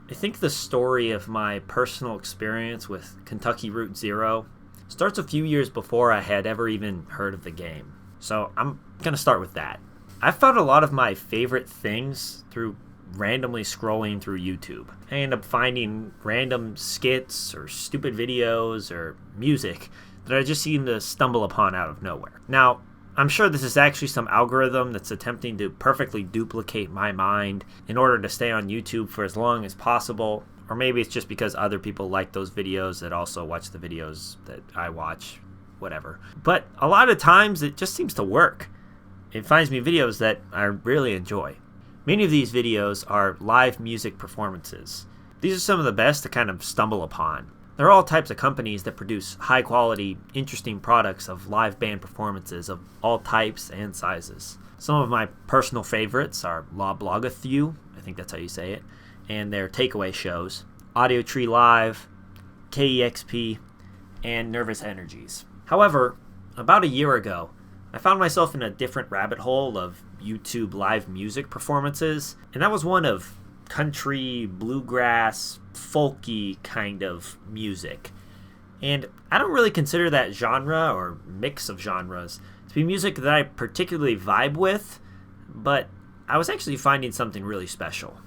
I think the story of my personal experience with Kentucky Route Zero starts a few years before I had ever even heard of the game. So I'm going to start with that. I found a lot of my favorite things through randomly scrolling through YouTube. I end up finding random skits or stupid videos or music that I just seem to stumble upon out of nowhere. Now, I'm sure this is actually some algorithm that's attempting to perfectly duplicate my mind in order to stay on YouTube for as long as possible. Or maybe it's just because other people like those videos that also watch the videos that I watch, whatever. But a lot of times it just seems to work. It finds me videos that I really enjoy. Many of these videos are live music performances. These are some of the best to kind of stumble upon. There are all types of companies that produce high-quality, interesting products of live band performances of all types and sizes. Some of my personal favorites are La Blogathieu, I think that's how you say it, and their takeaway shows, Audio Tree Live, KEXP, and Nervous Energies. However, about a year ago, I found myself in a different rabbit hole of YouTube live music performances, and that was one of country, bluegrass, folky kind of music. And I don't really consider that genre or mix of genres to be music that I particularly vibe with, but I was actually finding something really special.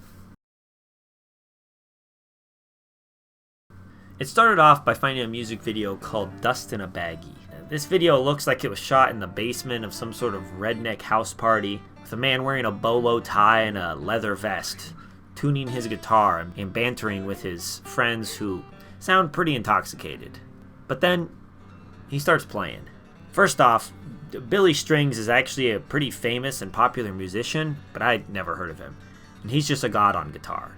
It started off by finding a music video called Dust in a Baggie. This video looks like it was shot in the basement of some sort of redneck house party with a man wearing a bolo tie and a leather vest, tuning his guitar and bantering with his friends who sound pretty intoxicated. But then he starts playing. First off, Billy Strings is actually a pretty famous and popular musician, but I'd never heard of him. And he's just a god on guitar.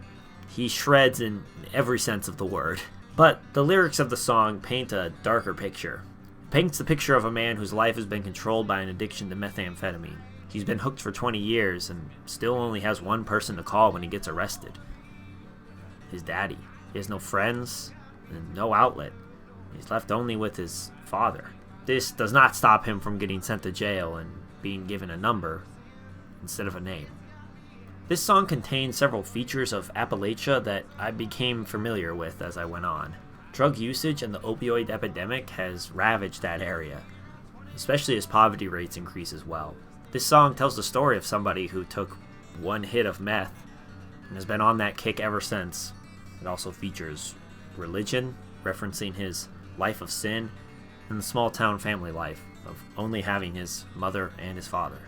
He shreds in every sense of the word. But the lyrics of the song paint a darker picture. It paints the picture of a man whose life has been controlled by an addiction to methamphetamine. He's been hooked for 20 years and still only has one person to call when he gets arrested. His daddy. He has no friends and no outlet. He's left only with his father. This does not stop him from getting sent to jail and being given a number instead of a name. This song contains several features of Appalachia that I became familiar with as I went on. Drug usage and the opioid epidemic has ravaged that area, especially as poverty rates increase as well. This song tells the story of somebody who took one hit of meth and has been on that kick ever since. It also features religion, referencing his life of sin, and the small town family life of only having his mother and his father.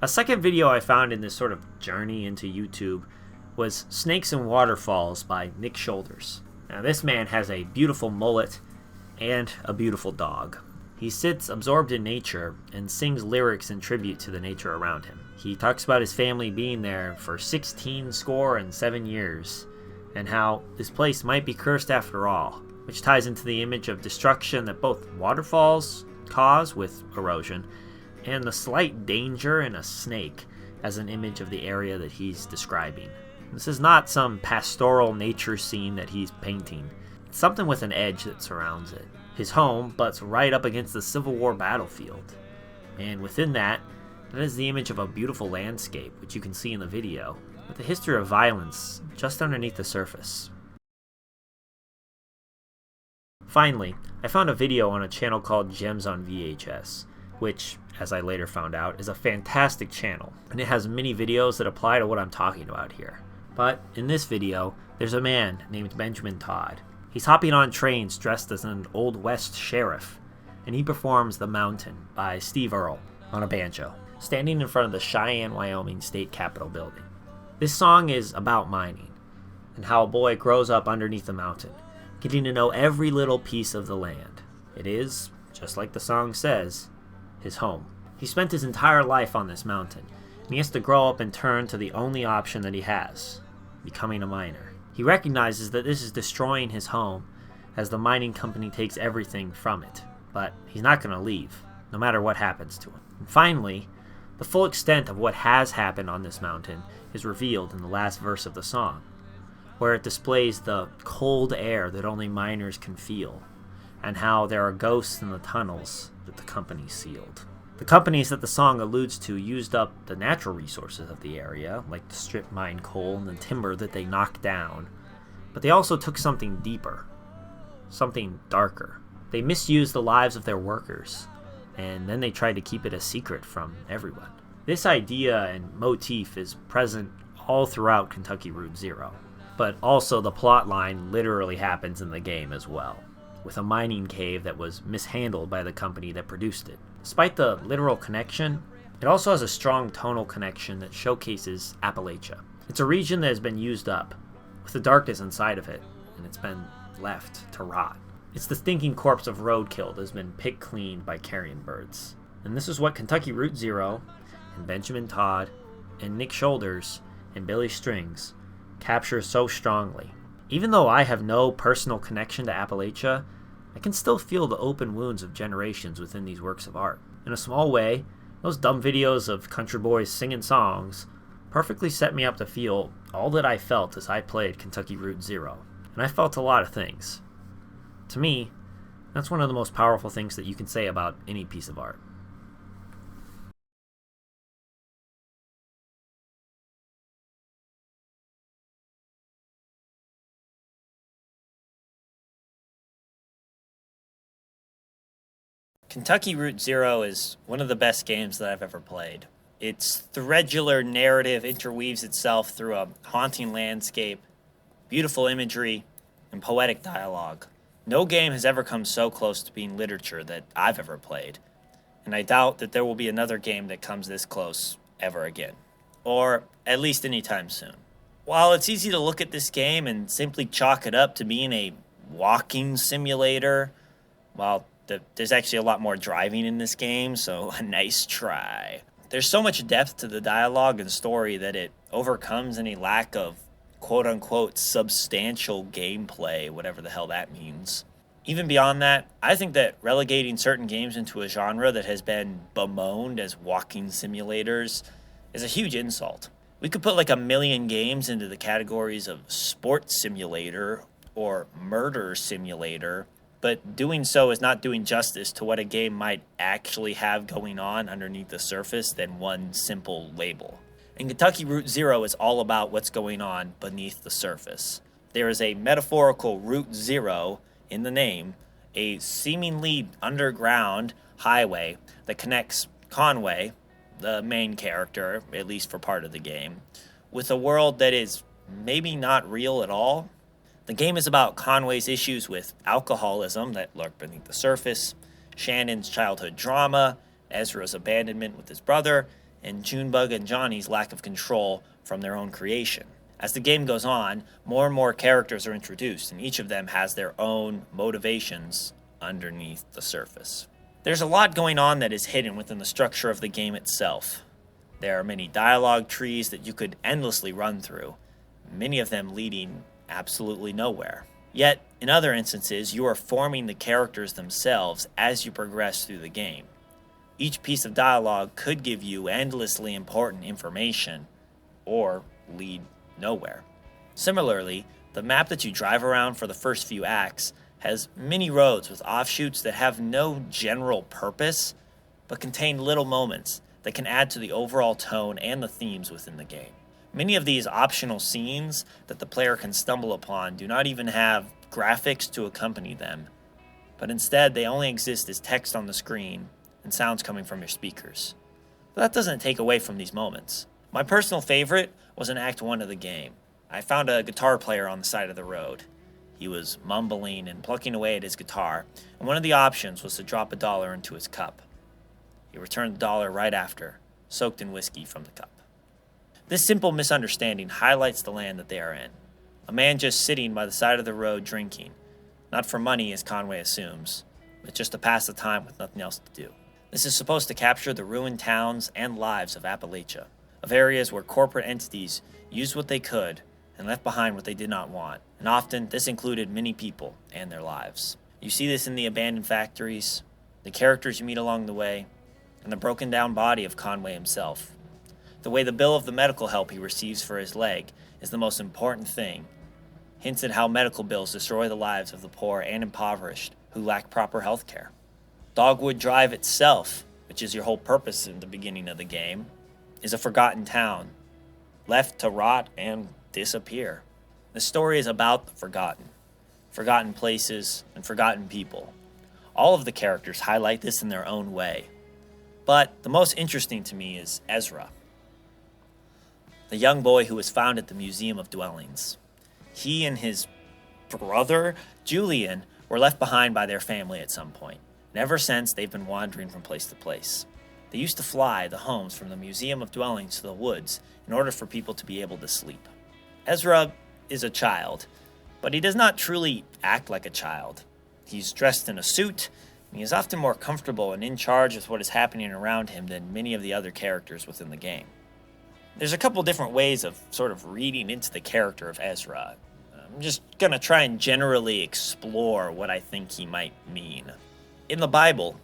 A second video I found in this sort of journey into YouTube was Snakes and Waterfalls by Nick Shoulders. Now this man has a beautiful mullet and a beautiful dog. He sits absorbed in nature and sings lyrics in tribute to the nature around him. He talks about his family being there for 16 years, and how this place might be cursed after all, which ties into the image of destruction that both waterfalls cause with erosion, and the slight danger in a snake as an image of the area that he's describing. This is not some pastoral nature scene that he's painting. It's something with an edge that surrounds it. His home butts right up against the Civil War battlefield, and within that is the image of a beautiful landscape, which you can see in the video, with the history of violence just underneath the surface. Finally, I found a video on a channel called Gems on VHS, which, as I later found out, is a fantastic channel, and it has many videos that apply to what I'm talking about here. But in this video, there's a man named Benjamin Todd. He's hopping on trains dressed as an Old West sheriff, and he performs The Mountain by Steve Earle on a banjo, standing in front of the Cheyenne, Wyoming State Capitol building. This song is about mining, and how a boy grows up underneath the mountain, getting to know every little piece of the land. It is, just like the song says, his home. He spent his entire life on this mountain, and he has to grow up and turn to the only option that he has, becoming a miner. He recognizes that this is destroying his home as the mining company takes everything from it, but he's not going to leave, no matter what happens to him. And finally, the full extent of what has happened on this mountain is revealed in the last verse of the song, where it displays the cold air that only miners can feel, and how there are ghosts in the tunnels that the company sealed. The companies that the song alludes to used up the natural resources of the area, like the strip mine coal and the timber that they knocked down, but they also took something deeper, something darker. They misused the lives of their workers, and then they tried to keep it a secret from everyone. This idea and motif is present all throughout Kentucky Route Zero, but also the plot line literally happens in the game as well, with a mining cave that was mishandled by the company that produced it. Despite the literal connection, it also has a strong tonal connection that showcases Appalachia. It's a region that has been used up, with the darkness inside of it, and it's been left to rot. It's the stinking corpse of roadkill that has been picked clean by carrion birds. And this is what Kentucky Route Zero, and Benjamin Todd, and Nick Shoulders, and Billy Strings capture so strongly. Even though I have no personal connection to Appalachia, I can still feel the open wounds of generations within these works of art. In a small way, those dumb videos of country boys singing songs perfectly set me up to feel all that I felt as I played Kentucky Route Zero. And I felt a lot of things. To me, that's one of the most powerful things that you can say about any piece of art. Kentucky Route Zero is one of the best games that I've ever played. Its threadular narrative interweaves itself through a haunting landscape, beautiful imagery, and poetic dialogue. No game has ever come so close to being literature that I've ever played, and I doubt that there will be another game that comes this close ever again, or at least anytime soon. While it's easy to look at this game and simply chalk it up to being a walking simulator, well, there's actually a lot more driving in this game, so a nice try. There's so much depth to the dialogue and story that it overcomes any lack of quote-unquote substantial gameplay, whatever the hell that means. Even beyond that, I think that relegating certain games into a genre that has been bemoaned as walking simulators is a huge insult. We could put like a million games into the categories of sports simulator or murder simulator, but doing so is not doing justice to what a game might actually have going on underneath the surface than one simple label. And Kentucky Route Zero is all about what's going on beneath the surface. There is a metaphorical Route Zero in the name, a seemingly underground highway that connects Conway, the main character, at least for part of the game, with a world that is maybe not real at all. The game is about Conway's issues with alcoholism that lurk beneath the surface, Shannon's childhood drama, Ezra's abandonment with his brother, and Junebug and Johnny's lack of control from their own creation. As the game goes on, more and more characters are introduced, and each of them has their own motivations underneath the surface. There's a lot going on that is hidden within the structure of the game itself. There are many dialogue trees that you could endlessly run through, many of them leading absolutely nowhere. Yet, in other instances, you are forming the characters themselves as you progress through the game. Each piece of dialogue could give you endlessly important information, or lead nowhere. Similarly, the map that you drive around for the first few acts has many roads with offshoots that have no general purpose, but contain little moments that can add to the overall tone and the themes within the game. Many of these optional scenes that the player can stumble upon do not even have graphics to accompany them, but instead they only exist as text on the screen and sounds coming from your speakers. But that doesn't take away from these moments. My personal favorite was in Act 1 of the game. I found a guitar player on the side of the road. He was mumbling and plucking away at his guitar, and one of the options was to drop $1 into his cup. He returned the dollar right after, soaked in whiskey from the cup. This simple misunderstanding highlights the land that they are in. A man just sitting by the side of the road drinking, not for money as Conway assumes, but just to pass the time with nothing else to do. This is supposed to capture the ruined towns and lives of Appalachia, of areas where corporate entities used what they could and left behind what they did not want, and often this included many people and their lives. You see this in the abandoned factories, the characters you meet along the way, and the broken down body of Conway himself. The way the bill of the medical help he receives for his leg is the most important thing, hints at how medical bills destroy the lives of the poor and impoverished who lack proper health care. Dogwood Drive itself which is your whole purpose in the beginning of the game, is a forgotten town, left to rot and disappear. The story is about the forgotten places and forgotten people. All of the characters highlight this in their own way. But the most interesting to me is Ezra, the young boy who was found at the Museum of Dwellings. He and his brother, Julian, were left behind by their family at some point, and ever since they've been wandering from place to place. They used to fly the homes from the Museum of Dwellings to the woods in order for people to be able to sleep. Ezra is a child, but he does not truly act like a child. He's dressed in a suit, and he is often more comfortable and in charge of what is happening around him than many of the other characters within the game. There's a couple different ways of sort of reading into the character of Ezra. I'm just going to try and generally explore what I think he might mean. In the Bible,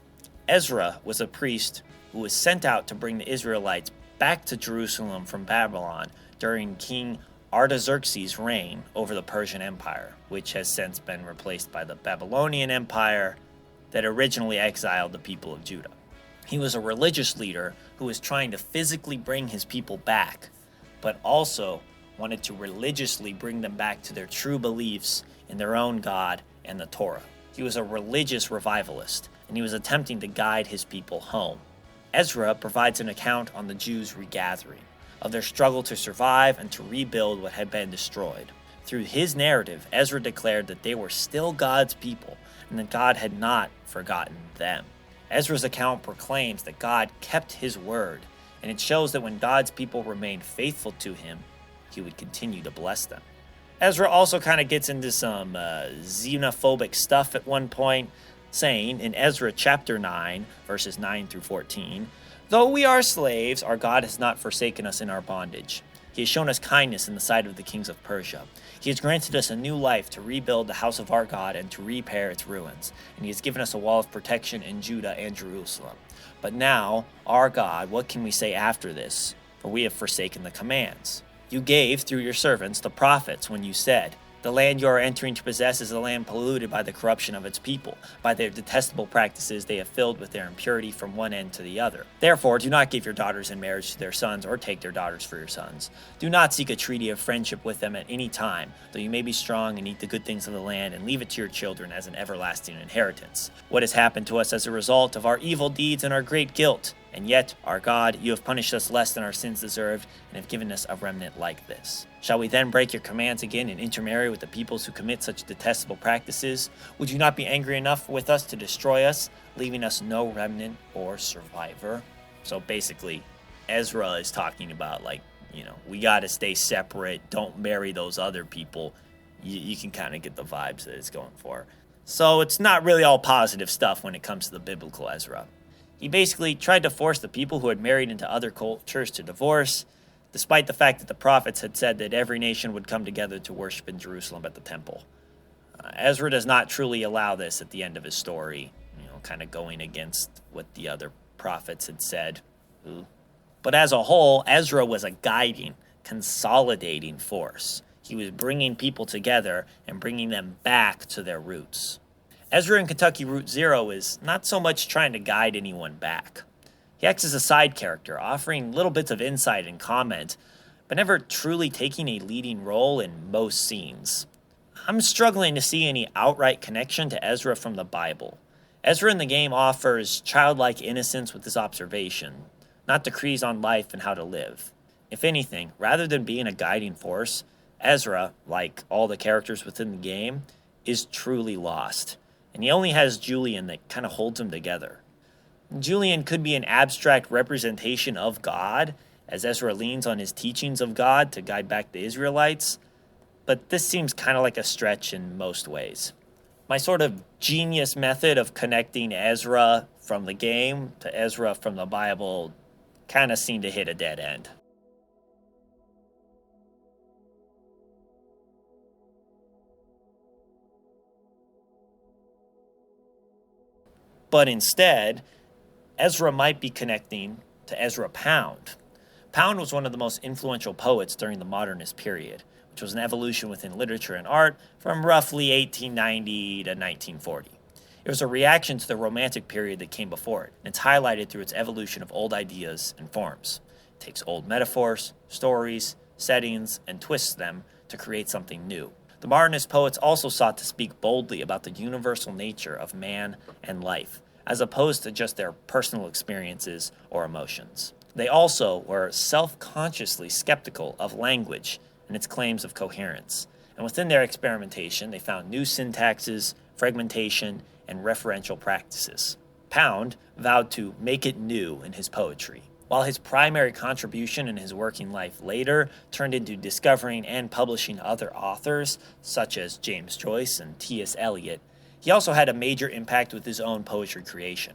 Ezra was a priest who was sent out to bring the Israelites back to Jerusalem from Babylon during King Artaxerxes' reign over the Persian Empire, which has since been replaced by the Babylonian Empire that originally exiled the people of Judah. He was a religious leader who was trying to physically bring his people back, but also wanted to religiously bring them back to their true beliefs in their own God and the Torah. He was a religious revivalist, and he was attempting to guide his people home. Ezra provides an account on the Jews' regathering, of their struggle to survive and to rebuild what had been destroyed. Through his narrative, Ezra declared that they were still God's people, and that God had not forgotten them. Ezra's account proclaims that God kept his word, and it shows that when God's people remained faithful to him, he would continue to bless them. Ezra also kind of gets into some xenophobic stuff at one point, saying in Ezra chapter 9, verses 9 through 14, "Though we are slaves, our God has not forsaken us in our bondage. He has shown us kindness in the sight of the kings of Persia. He has granted us a new life to rebuild the house of our God and to repair its ruins. And he has given us a wall of protection in Judah and Jerusalem. But now, our God, what can we say after this? For we have forsaken the commands. You gave through your servants, the prophets, when you said, 'The land you are entering to possess is a land polluted by the corruption of its people. By their detestable practices they have filled with their impurity from one end to the other. Therefore, do not give your daughters in marriage to their sons or take their daughters for your sons. Do not seek a treaty of friendship with them at any time, though you may be strong and eat the good things of the land and leave it to your children as an everlasting inheritance. What has happened to us as a result of our evil deeds and our great guilt? And yet, our God, you have punished us less than our sins deserved and have given us a remnant like this. Shall we then break your commands again and intermarry with the peoples who commit such detestable practices? Would you not be angry enough with us to destroy us, leaving us no remnant or survivor?'" So basically, Ezra is talking about, we got to stay separate. Don't marry those other people. You can kind of get the vibes that it's going for. So it's not really all positive stuff when it comes to the biblical Ezra. He basically tried to force the people who had married into other cultures to divorce, despite the fact that the prophets had said that every nation would come together to worship in Jerusalem at the temple. Ezra does not truly allow this at the end of his story, kind of going against what the other prophets had said. But as a whole, Ezra was a guiding, consolidating force. He was bringing people together and bringing them back to their roots. Ezra in Kentucky Route Zero is not so much trying to guide anyone back. He acts as a side character, offering little bits of insight and comment, but never truly taking a leading role in most scenes. I'm struggling to see any outright connection to Ezra from the Bible. Ezra in the game offers childlike innocence with his observation, not decrees on life and how to live. If anything, rather than being a guiding force, Ezra, like all the characters within the game, is truly lost. And he only has Julian that kind of holds him together. Julian could be an abstract representation of God, as Ezra leans on his teachings of God to guide back the Israelites, but this seems kind of like a stretch in most ways. My sort of genius method of connecting Ezra from the game to Ezra from the Bible kind of seemed to hit a dead end. But instead, Ezra might be connecting to Ezra Pound. Pound was one of the most influential poets during the Modernist period, which was an evolution within literature and art from roughly 1890 to 1940. It was a reaction to the Romantic period that came before it, and it's highlighted through its evolution of old ideas and forms. It takes old metaphors, stories, settings, and twists them to create something new. The Modernist poets also sought to speak boldly about the universal nature of man and life, as opposed to just their personal experiences or emotions. They also were self-consciously skeptical of language and its claims of coherence, and within their experimentation, they found new syntaxes, fragmentation, and referential practices. Pound vowed to make it new in his poetry, while his primary contribution in his working life later turned into discovering and publishing other authors, such as James Joyce and T.S. Eliot. He also had a major impact with his own poetry creation.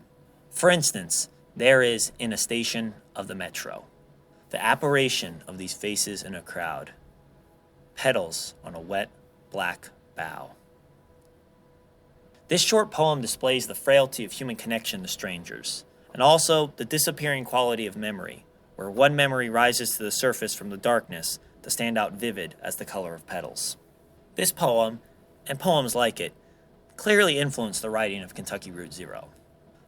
For instance, there is In a Station of the Metro, the apparition of these faces in a crowd, petals on a wet, black bough. This short poem displays the frailty of human connection to strangers, and also the disappearing quality of memory, where one memory rises to the surface from the darkness to stand out vivid as the color of petals. This poem, and poems like it, clearly influenced the writing of Kentucky Route Zero.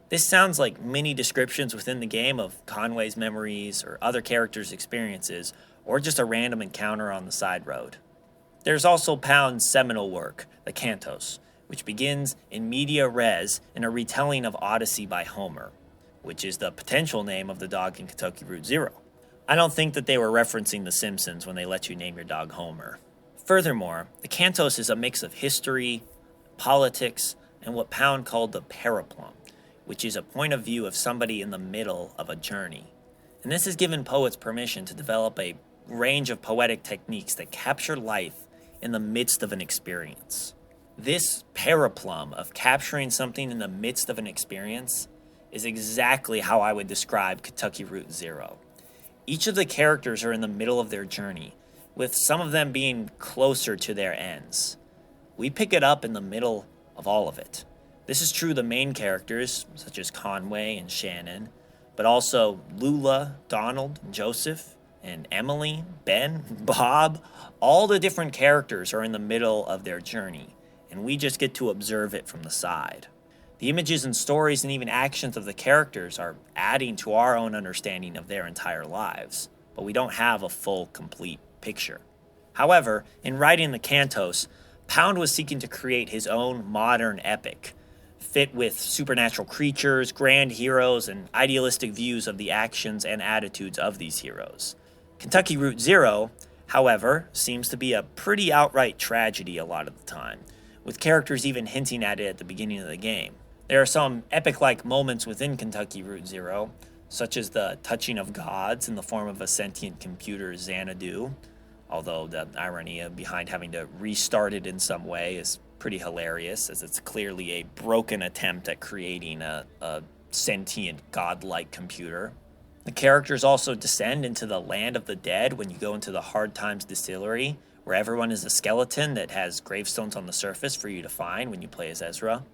This sounds like mini descriptions within the game of Conway's memories or other characters' experiences, or just a random encounter on the side road. There's also Pound's seminal work, the Cantos, which begins in media res in a retelling of Odyssey by Homer, which is the potential name of the dog in Kentucky Route Zero. I don't think that they were referencing The Simpsons when they let you name your dog Homer. Furthermore, the Cantos is a mix of history, politics, and what Pound called the periplum, which is a point of view of somebody in the middle of a journey. And this has given poets permission to develop a range of poetic techniques that capture life in the midst of an experience. This periplum of capturing something in the midst of an experience is exactly how I would describe Kentucky Route Zero. Each of the characters are in the middle of their journey, with some of them being closer to their ends. We pick it up in the middle of all of it. This is true of the main characters, such as Conway and Shannon, but also Lula, Donald, Joseph, and Emily, Ben, Bob. All the different characters are in the middle of their journey, and we just get to observe it from the side. The images and stories and even actions of the characters are adding to our own understanding of their entire lives, but we don't have a full, complete picture. However, in writing the Cantos, Pound was seeking to create his own modern epic, fit with supernatural creatures, grand heroes, and idealistic views of the actions and attitudes of these heroes. Kentucky Route Zero, however, seems to be a pretty outright tragedy a lot of the time, with characters even hinting at it at the beginning of the game. There are some epic-like moments within Kentucky Route Zero, such as the touching of gods in the form of a sentient computer Xanadu, although the irony behind having to restart it in some way is pretty hilarious, as it's clearly a broken attempt at creating a sentient, godlike computer. The characters also descend into the land of the dead when you go into the Hard Times Distillery, where everyone is a skeleton that has gravestones on the surface for you to find when you play as Ezra.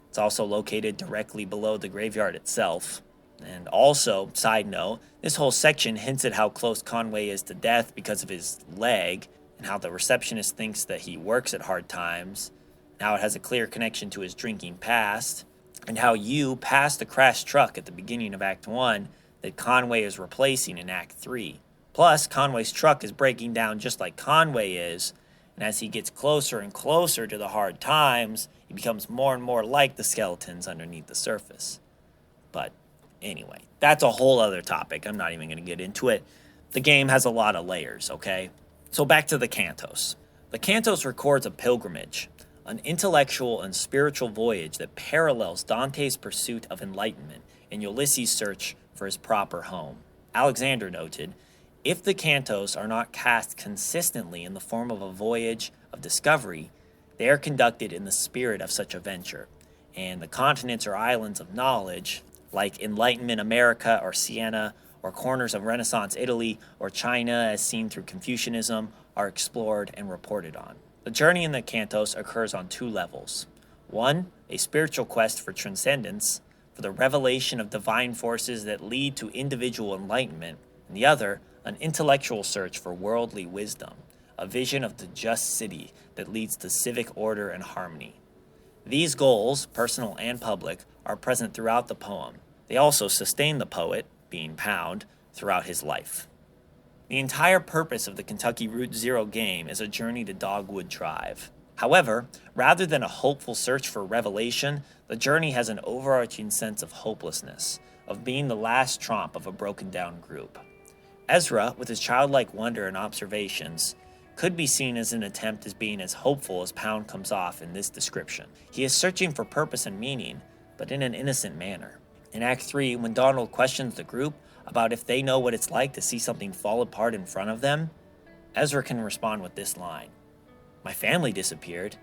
It's also located directly below the graveyard itself. And also, side note, this whole section hints at how close Conway is to death because of his leg, and how the receptionist thinks that he works at Hard Times, how it has a clear connection to his drinking past, and how you pass the crashed truck at the beginning of Act 1 that Conway is replacing in Act 3. Plus, Conway's truck is breaking down just like Conway is, and as he gets closer and closer to the Hard Times, he becomes more and more like the skeletons underneath the surface. But anyway, that's a whole other topic. I'm not even going to get into it. The game has a lot of layers, okay? So back to the Cantos. The Cantos records a pilgrimage, an intellectual and spiritual voyage that parallels Dante's pursuit of enlightenment and Ulysses' search for his proper home. Alexander noted, if the Cantos are not cast consistently in the form of a voyage of discovery, they are conducted in the spirit of such a venture, and the continents or islands of knowledge, like Enlightenment America or Siena, or corners of Renaissance Italy or China as seen through Confucianism, are explored and reported on. The journey in the Cantos occurs on two levels. One, a spiritual quest for transcendence, for the revelation of divine forces that lead to individual enlightenment, and the other, an intellectual search for worldly wisdom, a vision of the just city that leads to civic order and harmony. These goals, personal and public, are present throughout the poem. They also sustain the poet, being Pound, throughout his life. The entire purpose of the Kentucky Route Zero game is a journey to Dogwood Drive. However, rather than a hopeful search for revelation, the journey has an overarching sense of hopelessness, of being the last tromp of a broken down group. Ezra, with his childlike wonder and observations, could be seen as an attempt at being as hopeful as Pound comes off in this description. He is searching for purpose and meaning, but in an innocent manner. In Act 3, when Donald questions the group about if they know what it's like to see something fall apart in front of them, Ezra can respond with this line: "My family disappeared.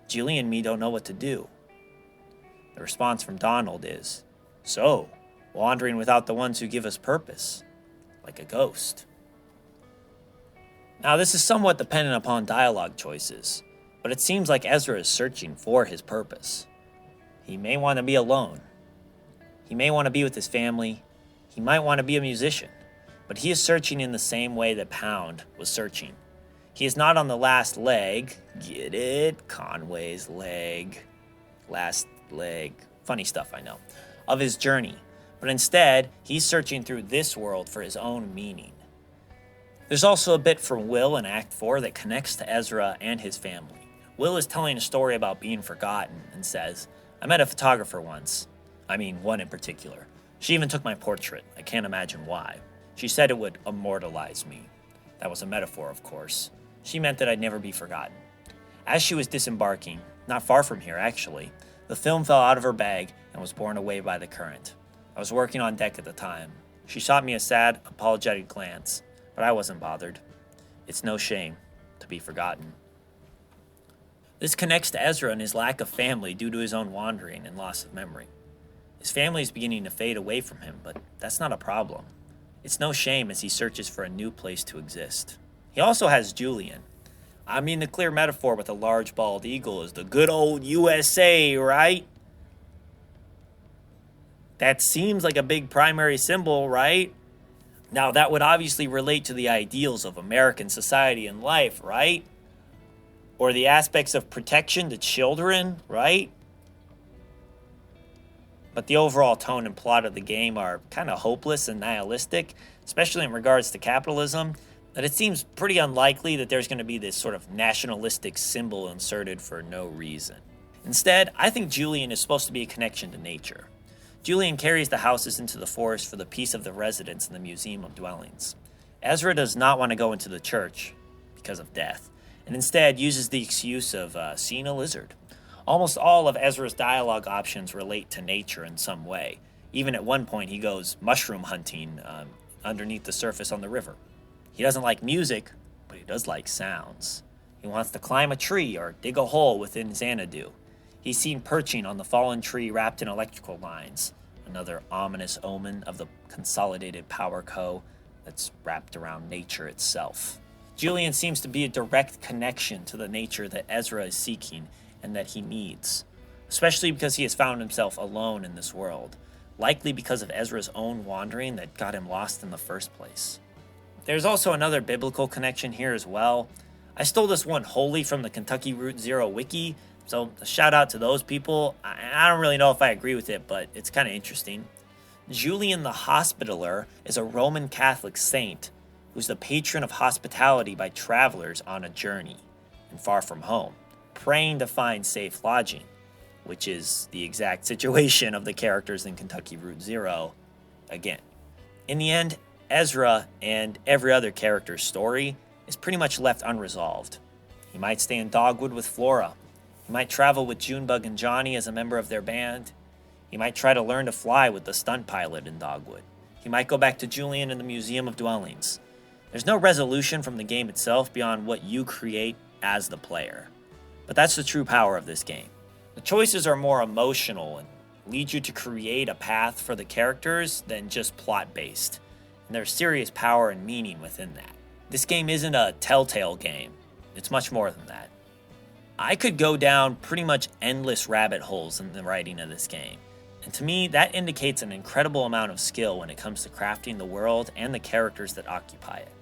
Julie and me don't know what to do." The response from Donald is, "So, wandering without the ones who give us purpose, like a ghost." Now, this is somewhat dependent upon dialogue choices, but it seems like Ezra is searching for his purpose. He may want to be alone. He may want to be with his family. He might want to be a musician, but he is searching in the same way that Pound was searching. He is not on the last leg. Get it? Conway's leg. Last leg. Funny stuff, I know. Of his journey. But instead, he's searching through this world for his own meaning. There's also a bit from Will in Act 4 that connects to Ezra and his family. Will is telling a story about being forgotten and says, "I met a photographer once. I mean, one in particular. She even took my portrait. I can't imagine why. She said it would immortalize me." That was a metaphor, of course. She meant that I'd never be forgotten. As she was disembarking, not far from here actually, the film fell out of her bag and was borne away by the current. I was working on deck at the time. She shot me a sad, apologetic glance, but I wasn't bothered. It's no shame to be forgotten. This connects to Ezra and his lack of family due to his own wandering and loss of memory. His family is beginning to fade away from him, but that's not a problem. It's no shame as he searches for a new place to exist. He also has Julian. I mean, the clear metaphor with a large bald eagle is the good old USA, right? That seems like a big primary symbol, right? Now, that would obviously relate to the ideals of American society and life, right? Or the aspects of protection to children, right? But the overall tone and plot of the game are kind of hopeless and nihilistic, especially in regards to capitalism, that it seems pretty unlikely that there's going to be this sort of nationalistic symbol inserted for no reason. Instead, I think Julian is supposed to be a connection to nature. Julian carries the houses into the forest for the peace of the residents in the Museum of Dwellings. Ezra does not want to go into the church because of death, and instead uses the excuse of seeing a lizard. Almost all of Ezra's dialogue options relate to nature in some way. Even at one point, he goes mushroom hunting underneath the surface on the river. He doesn't like music, but he does like sounds. He wants to climb a tree or dig a hole within Xanadu. He's seen perching on the fallen tree wrapped in electrical lines, another ominous omen of the consolidated power co that's wrapped around nature itself. Julian seems to be a direct connection to the nature that Ezra is seeking and that he needs, especially because he has found himself alone in this world, likely because of Ezra's own wandering that got him lost in the first place. There's also another biblical connection here as well. I stole this one wholly from the Kentucky Route Zero wiki, so a shout out to those people. I don't really know if I agree with it, but it's kind of interesting. Julian the Hospitaller is a Roman Catholic saint who's the patron of hospitality by travelers on a journey and far from home, praying to find safe lodging, which is the exact situation of the characters in Kentucky Route Zero again. In the end, Ezra and every other character's story is pretty much left unresolved. He might stay in Dogwood with Flora. He might travel with Junebug and Johnny as a member of their band. He might try to learn to fly with the stunt pilot in Dogwood. He might go back to Julian in the Museum of Dwellings. There's no resolution from the game itself beyond what you create as the player. But that's the true power of this game. The choices are more emotional and lead you to create a path for the characters than just plot-based. And there's serious power and meaning within that. This game isn't a Telltale game. It's much more than that. I could go down pretty much endless rabbit holes in the writing of this game. And to me, that indicates an incredible amount of skill when it comes to crafting the world and the characters that occupy it.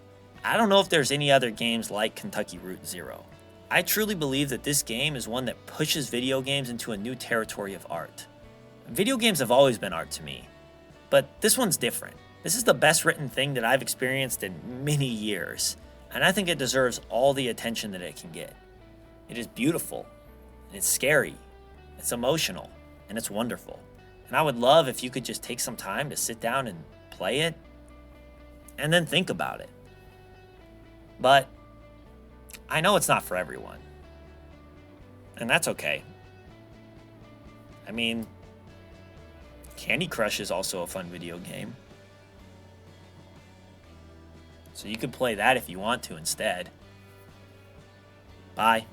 I don't know if there's any other games like Kentucky Route Zero. I truly believe that this game is one that pushes video games into a new territory of art. Video games have always been art to me, but this one's different. This is the best written thing that I've experienced in many years, and I think it deserves all the attention that it can get. It is beautiful, it's scary, it's emotional, and it's wonderful. And I would love if you could just take some time to sit down and play it, and then think about it. But I know it's not for everyone, and that's okay. I mean, Candy Crush is also a fun video game. So you could play that if you want to instead. Bye.